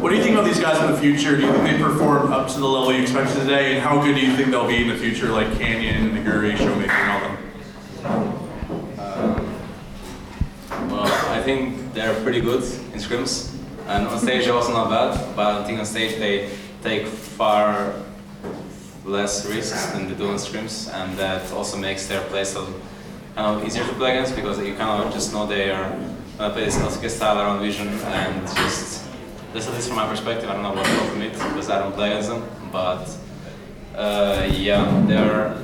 What do you think about these guys in the future? Do you think they perform up to the level you expected today? And how good do you think they'll be in the future, like Canyon, Naguri, Showmaker, and all them? Well, I think they're pretty good in scrims. And on stage they're also not bad, but I think on stage they take far less risks than they do on scrims, and that also makes their playstyle kind of easier to play against, because you kind of just know they are going to play this LCK style around vision, and just, this at least from my perspective, I don't know what from it, because I don't play against them, but yeah, they're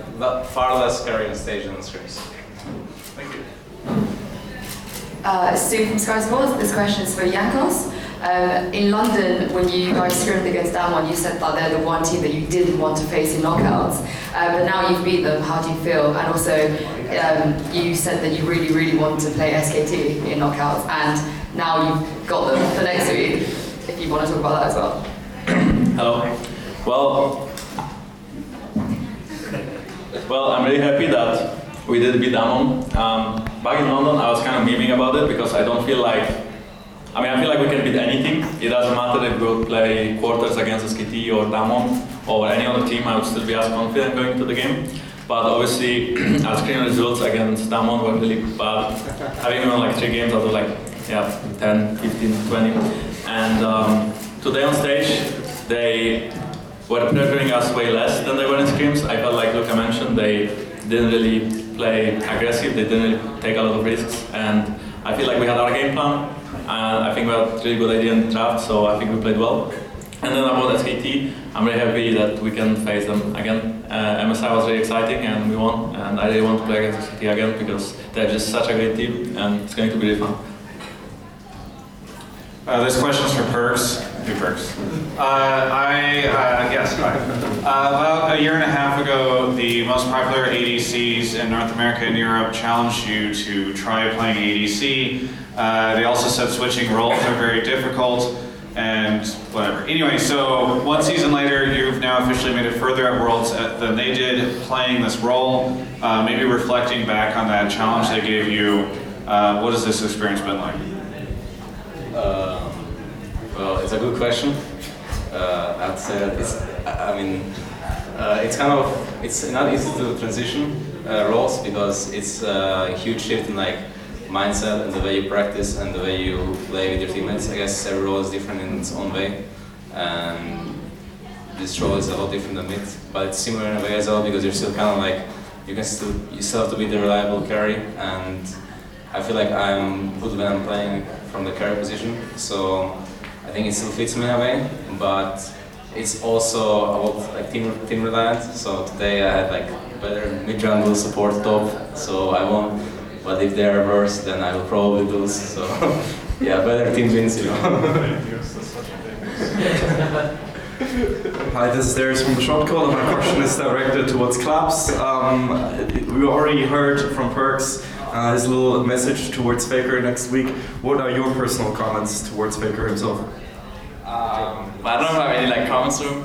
far less scary on stage than on scrims. Thank you. Stu from Sky Sports, this question is for Yankos. In London, when you guys scrimmed against DAMWON, you said that they're the one team that you didn't want to face in knockouts. But now you've beat them, how do you feel? And also, you said that you really, really want to play SKT in knockouts, and now you've got them for next week, if you want to talk about that as well. Hello. Well, I'm really happy that we did beat DAMWON. Back in London, I was kind of memeing about it, because I don't feel like, I feel like we can beat anything. It doesn't matter if we would play quarters against SKT or DAMWON or any other team, I would still be as confident going to the game. But obviously, our screen results against DAMWON were really bad. Having won like 3 games out of like, 10, 15, 20. And today on stage, they were pressuring us way less than they were in scrims. I felt like Luka mentioned, they didn't really play aggressive, they didn't really take a lot of risks, and I feel like we had our game plan, and I think we had a really good idea in the draft, so I think we played well. And then about SKT, I'm really happy that we can face them again. MSI was really exciting and we won, and I really want to play against SKT again, because they're just such a great team, and it's going to be really fun. This question is for Perks. Who Perks? Yes, hi. About a year and a half ago, the most popular ADCs in North America and Europe challenged you to try playing ADC. They also said switching roles are very difficult, and whatever. Anyway, so one season later, you've now officially made it further at Worlds than they did playing this role. Maybe reflecting back on that challenge they gave you, what has this experience been like? Well, it's a good question. I'd say that it's not easy to transition roles, because it's a huge shift in like mindset and the way you practice and the way you play with your teammates. I guess every role is different in its own way, and this role is a lot different than it. But it's similar in a way as well, because you're still kind of like you still have to be the reliable carry, and I feel like I'm good when I'm playing from the carry position. So I think it still fits me in a way, but it's also about like team reliant. So today I had like better mid jungle support top, so I won. But if they're reversed, then I will probably lose. So yeah, better team wins, you know. Hi, this is Darius from Shotcaller. My question is directed towards clubs. We already heard from Perks his little message towards Faker next week. What are your personal comments towards Faker himself? I don't know if I have any like comments to him.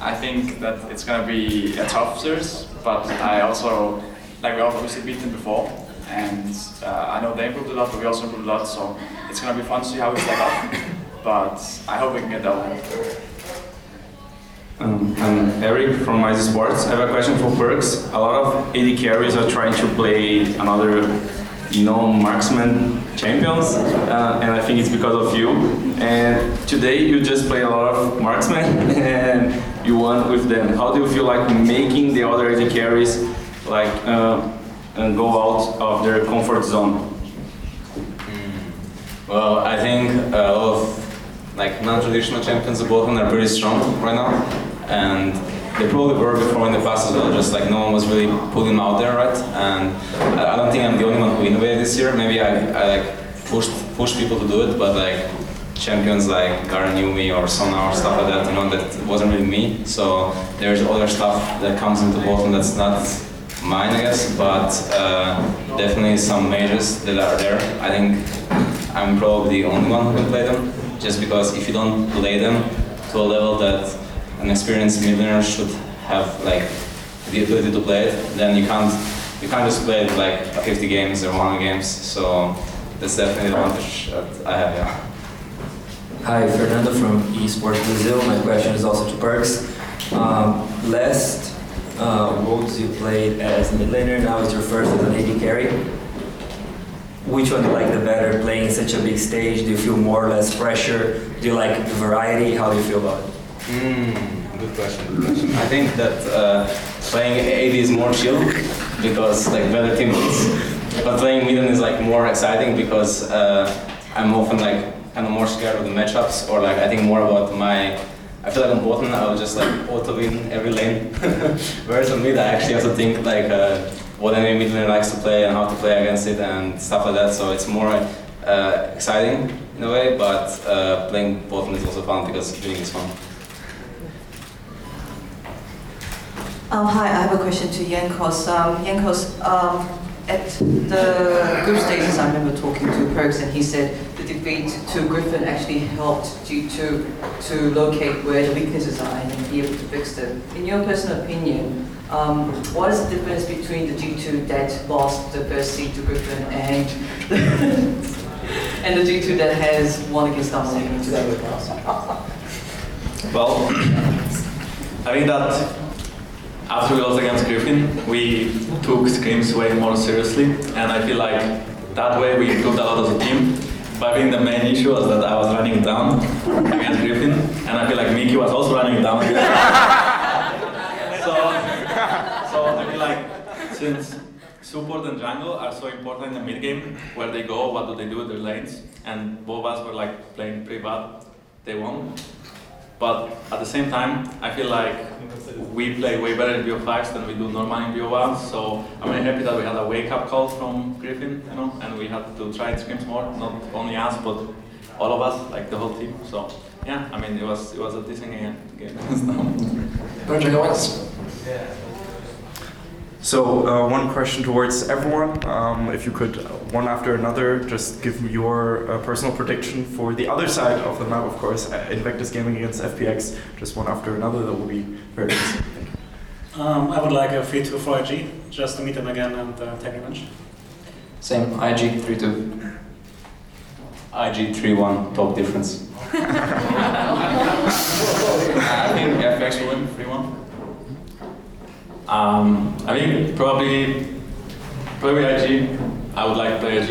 I think that it's gonna be a tough series, but I also we obviously beat them before, and I know they improved a lot, but we also improved a lot. So it's gonna be fun to see how we stack up. But I hope we can get that one. I'm Eric from Esports. I have a question for Perks. A lot of AD carries are trying to play another, marksman champions, and I think it's because of you. And today you just play a lot of marksmen, and you won with them. How do you feel like making the other AD carries and go out of their comfort zone? Well, I think a lot of non-traditional champions of Balkan are pretty strong right now, and they probably were before in the past as well, just no one was really putting them out there, right? And I don't think I'm the only one who innovated this year. Maybe I pushed people to do it, but champions like Garen Yumi or Sona or stuff like that, that wasn't really me. So there's other stuff that comes into Balkan that's not mine, I guess, but definitely some majors that are there. I think I'm probably the only one who can play them, just because if you don't play them to a level that an experienced mid-laner should have the ability to play it, then you can't just play it 50 games or 100 games. So that's definitely the advantage that I have, yeah. Hi, Fernando from Esports Brazil. My question is also to Perks. Last Worlds you played as mid laner, now it's your first as an AD carry. Which one do you like the better, playing such a big stage? Do you feel more or less pressure? Do you like the variety? How do you feel about it? Good question. I think that playing AD is more chill because like better teammates. But playing mid is like more exciting because I'm often like kind of more scared of the matchups, or like I think more about my. I feel like on bottom I will just like auto win every lane. Whereas on mid I actually also think like what any mid laner likes to play and how to play against it and stuff like that. So it's more exciting in a way, but playing bottom is also fun because winning is fun. Hi, I have a question to Jankos. At the group stages, I remember talking to Perks, and he said the defeat to Griffin actually helped G2 to locate where the weaknesses are and then be able to fix them. In your personal opinion, what is the difference between the G2 that lost the first seed to Griffin and the G2 that has won against DAMWON today? Well, I think that after we lost against Griffin, we took scrims way more seriously, and I feel like that way we improved a lot as a team. But I think the main issue was that I was running down against Griffin, and I feel like Mickey was also running down against So I feel like since support and jungle are so important in the mid game, where they go, what do they do with their lanes, and both of us were like playing pretty bad, they won. But at the same time, I feel like we play way better in BO5s than we do normally in BO1s. So I'm really happy that we had a wake-up call from Griffin, you know, and we had to try scrims more, not only us, but all of us, like the whole team. So yeah, I mean, it was a decent game against them. So one question towards everyone. If you could, one after another, just give me your personal prediction for the other side of the map, of course, Invictus Gaming against FPX, just one after another, that would be very nice. I would like a 3-2 for IG, just to meet them again and take revenge. Same, IG 3-2. IG 3-1, top difference. I think FX will win 3-1. I think probably IG. I would like to play IG.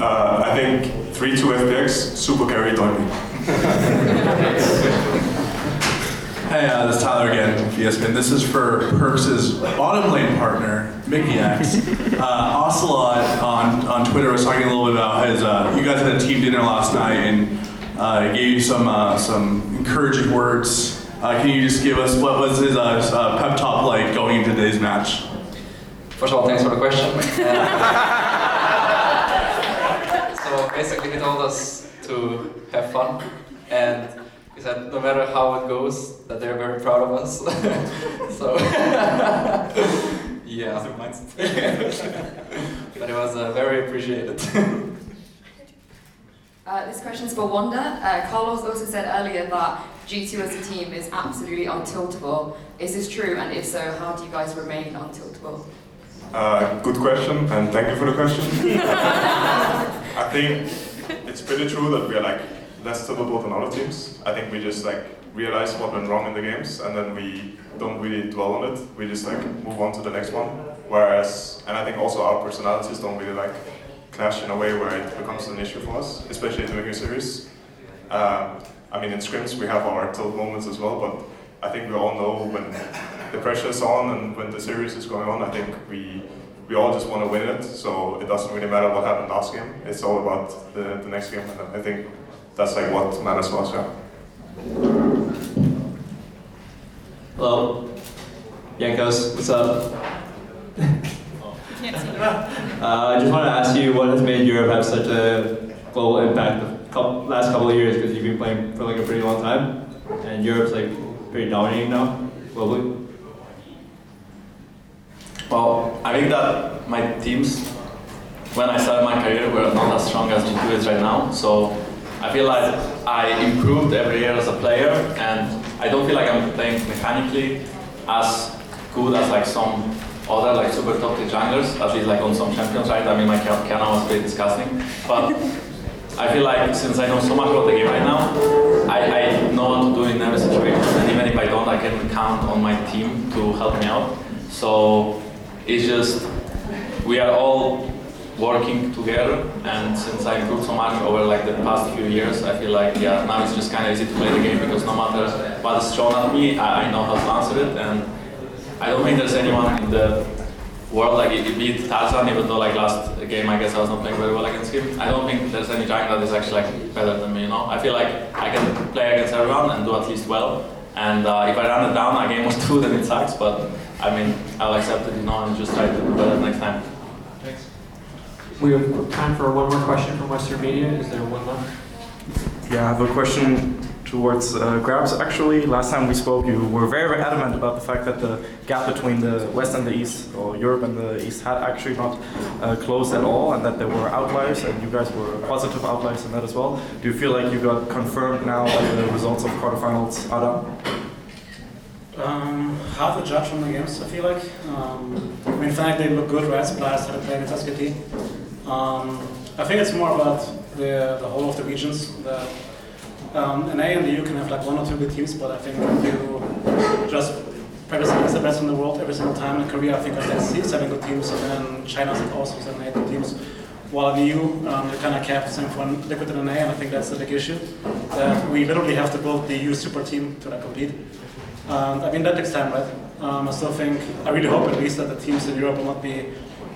I think 3-2 FPX, super carry, don't we? Hey, this is Tyler again from ESPN. This is for Perks' bottom lane partner, Mickey X. Ocelot on Twitter was talking a little bit about his. You guys had a team dinner last night and gave you some encouraging words. Can you just give us what was his pep talk like going into today's match? First of all, thanks for the question. So basically, he told us to have fun, and he said no matter how it goes, that they're very proud of us. So yeah, but it was very appreciated. This question is for Wanda. Carlos also said earlier that G2 as a team is absolutely untiltable. Is this true? And if so, how do you guys remain untiltable? Good question, and thank you for the question. I think it's pretty true that we are like less tiltable than other teams. I think we just like realize what went wrong in the games, and then we don't really dwell on it. We just like move on to the next one. Whereas, and I think also our personalities don't really like clash in a way where it becomes an issue for us, especially in the bigger series. I mean, in scrims we have our tilt moments as well, but I think we all know when the pressure is on and when the series is going on. I think we all just want to win it, so it doesn't really matter what happened last game. It's all about the next game, and I think that's like what matters for us. Yeah. Hello, Jankos, what's up? I just want to ask you what has made Europe have such a global impact the last couple of years, because you've been playing for like a pretty long time, and Europe's like pretty dominating now globally. Well, I think that my teams, when I started my career, were not as strong as G2 is right now. So I feel like I improved every year as a player, and I don't feel like I'm playing mechanically as good as like some other like super top tier junglers, at least like on some champions, right? I mean, my Kiana was pretty disgusting, but I feel like since I know so much about the game right now, I know what to do in every situation, and even if I don't, I can count on my team to help me out. So it's just, we are all working together, and since I improved so much over like the past few years, I feel like now it's just kind of easy to play the game because no matter what is thrown at me, I know how to answer it, and I don't think there's anyone in the world, like it beat Tarzan, even though like last game I guess I was not playing very well against him. I don't think there's any jungle that is actually like better than me, you know? I feel like I can play against everyone and do at least well, and if I run it down a game or two, then it sucks, but I mean, I'll accept it, you know, and just try to do better next time. Thanks. We have time for one more question from Western media. Is there one left? Yeah, I have a question towards Grabs. Actually, last time we spoke, you were very, very adamant about the fact that the gap between the West and the East, or Europe and the East, had actually not closed at all, and that there were outliers, and you guys were positive outliers in that as well. Do you feel like you got confirmed now that the results of quarterfinals are done? Hard to judge from the games, I feel like. I mean, Fnatic, they look good, right? Splice had a play against SKT. I think it's more about the whole of the regions. NA and the EU can have like one or two good teams, but I think if you just practice against the best in the world every single time, in Korea I think like 7 good teams, and then China's also 7, 8 good teams. While in the EU, you kind of capped same for Liquid and NA, and I think that's the big issue. That we literally have to build the EU super team to like compete. I mean, that takes time, right? I still think, I really hope at least that the teams in Europe will not be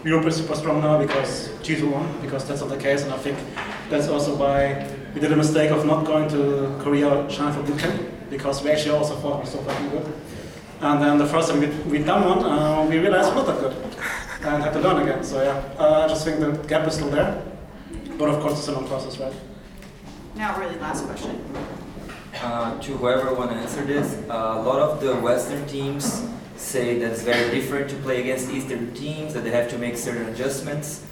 Europe is super strong now because G2 won, because that's not the case, and I think that's also why we did a mistake of not going to Korea or China for bootcamp, because we actually also thought we were so fucking good. And then the first time we done one, we realized we're not that good, and had to learn again. So yeah, I just think the gap is still there, but of course it's a long process, right? Now really last question. To whoever want to answer this, a lot of the Western teams say that it's very different to play against Eastern teams, that they have to make certain adjustments.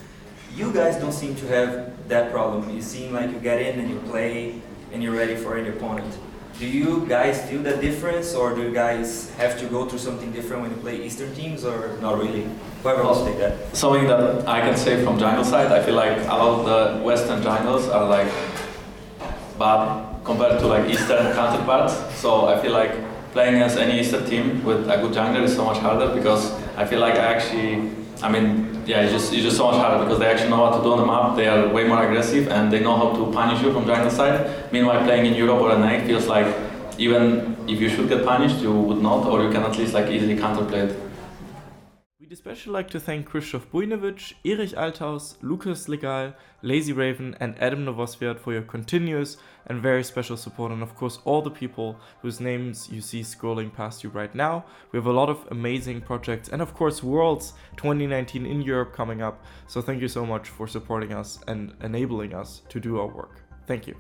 You guys don't seem to have that problem. You seem like you get in and you play and you're ready for any opponent. Do you guys feel that difference, or do you guys have to go through something different when you play Eastern teams, or not really? Whoever wants to take that. Something that I can say from jungle side, I feel like a lot of the Western jungles are like bad compared to like Eastern counterparts. So I feel like playing against any Eastern team with a good jungler is so much harder, because I feel like it's just so much harder because they actually know what to do on the map. They are way more aggressive and they know how to punish you from jungle side. Meanwhile, playing in Europe or NA feels like even if you should get punished, you would not, or you can at least like easily counterplay it. We'd especially like to thank Krzysztof Bujnowicz, Erich Althaus, Lukas Legal, Lazy Raven and Adam Novosviat for your continuous and very special support, and of course all the people whose names you see scrolling past you right now. We have a lot of amazing projects and of course Worlds 2019 in Europe coming up, so thank you so much for supporting us and enabling us to do our work. Thank you.